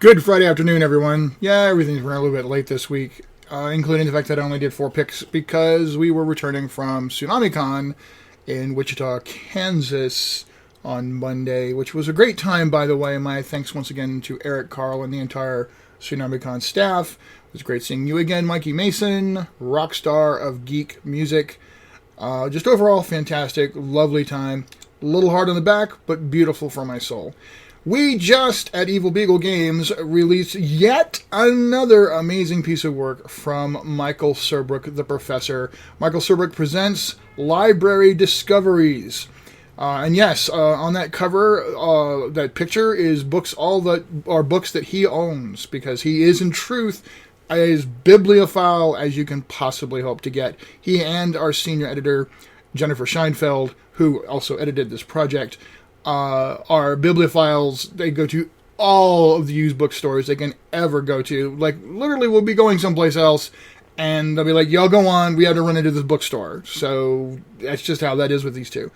Good Friday afternoon, everyone. Yeah, everything's running a little bit late this week, including the fact that I only did 4 picks because we were returning from TsunamiCon in Wichita, Kansas on Monday, which was a great time, by the way. My thanks once again to Eric, Carl, and the entire TsunamiCon staff. It was great seeing you again, Mikey Mason, rock star of geek music. Just overall fantastic, lovely time. A little hard on the back, but beautiful for my soul. We just, at Evil Beagle Games, released yet another amazing piece of work from Michael Serbrook, the professor. Michael Serbrook presents Library Discoveries. And yes, on that cover, that picture is books, all that are books that he owns, because he is in truth as bibliophile as you can possibly hope to get. He and our senior editor, Jennifer Scheinfeld, who also edited this project, are bibliophiles. They go to all of the used bookstores they can ever go to. Like, literally, we'll be going someplace else, and they'll be like, y'all go on, we have to run into this bookstore. So that's just how that is with these two.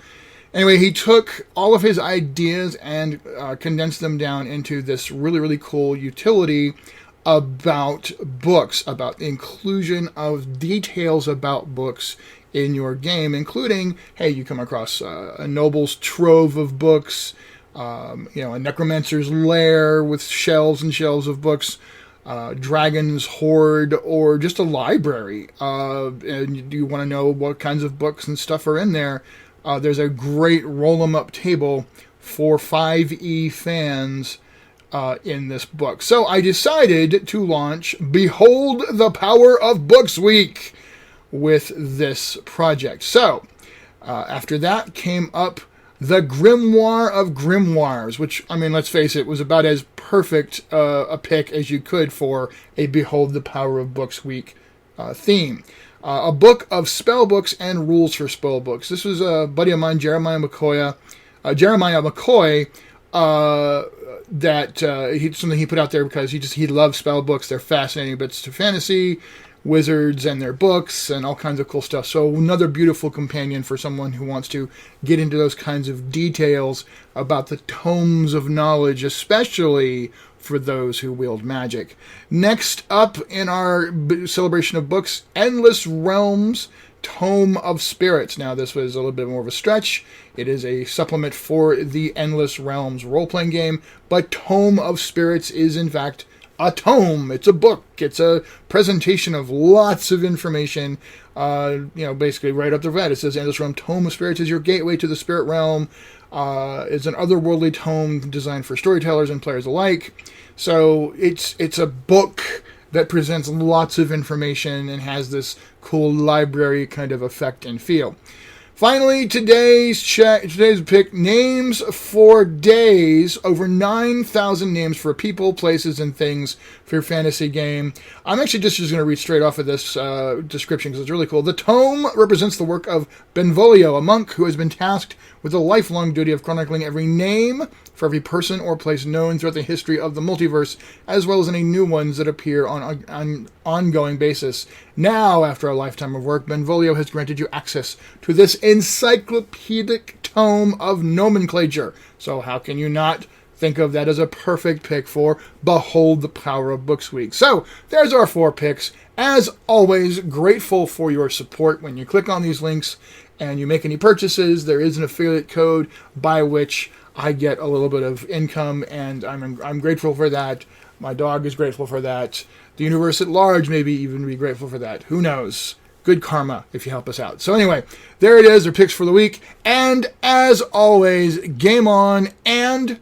Anyway, he took all of his ideas and condensed them down into this really, really cool utility about books, about the inclusion of details about books in your game, including, hey, you come across a noble's trove of books, a necromancer's lair with shelves and shelves of books, dragon's hoard, or just a library. And you want to know what kinds of books and stuff are in there. There's a great roll-em-up table for 5e fans in this book. So I decided to launch Behold the Power of Books Week with this project. So, after that came up the Grimoire of Grimoires, which, I mean, let's face it, was about as perfect a pick as you could for a Behold the Power of Books Week theme. A book of spell books and rules for spell books. This was a buddy of mine, Jeremiah McCoy, something he put out there because he loves spell books. They're fascinating bits to fantasy, wizards and their books, and all kinds of cool stuff. So another beautiful companion for someone who wants to get into those kinds of details about the tomes of knowledge, especially for those who wield magic. Next up in our celebration of books, Endless Realms, Tome of Spirits. Now, this was a little bit more of a stretch. It is a supplement for the Endless Realms role-playing game, but Tome of Spirits is, in fact, a tome. It's a book. It's a presentation of lots of information. Basically right up the red. It says Endless Realm Tome of Spirits is your gateway to the spirit realm. It's an otherworldly tome designed for storytellers and players alike. So it's a book that presents lots of information and has this cool library kind of effect and feel. Finally, today's pick, Names for Days. Over 9,000 names for people, places, and things for your fantasy game. I'm actually just going to read straight off of this description because it's really cool. The tome represents the work of Benvolio, a monk who has been tasked with the lifelong duty of chronicling every name for every person or place known throughout the history of the multiverse, as well as any new ones that appear on an ongoing basis. Now, after a lifetime of work, Benvolio has granted you access to this encyclopedic tome of nomenclature. So how can you not think of that as a perfect pick for Behold the Power of Books Week? So, there's our 4 picks. As always, grateful for your support. When you click on these links and you make any purchases, there is an affiliate code by which I get a little bit of income, and I'm grateful for that. My dog is grateful for that. The universe at large maybe even be grateful for that. Who knows? Good karma if you help us out. So anyway, there it is, our picks for the week. And as always, game on and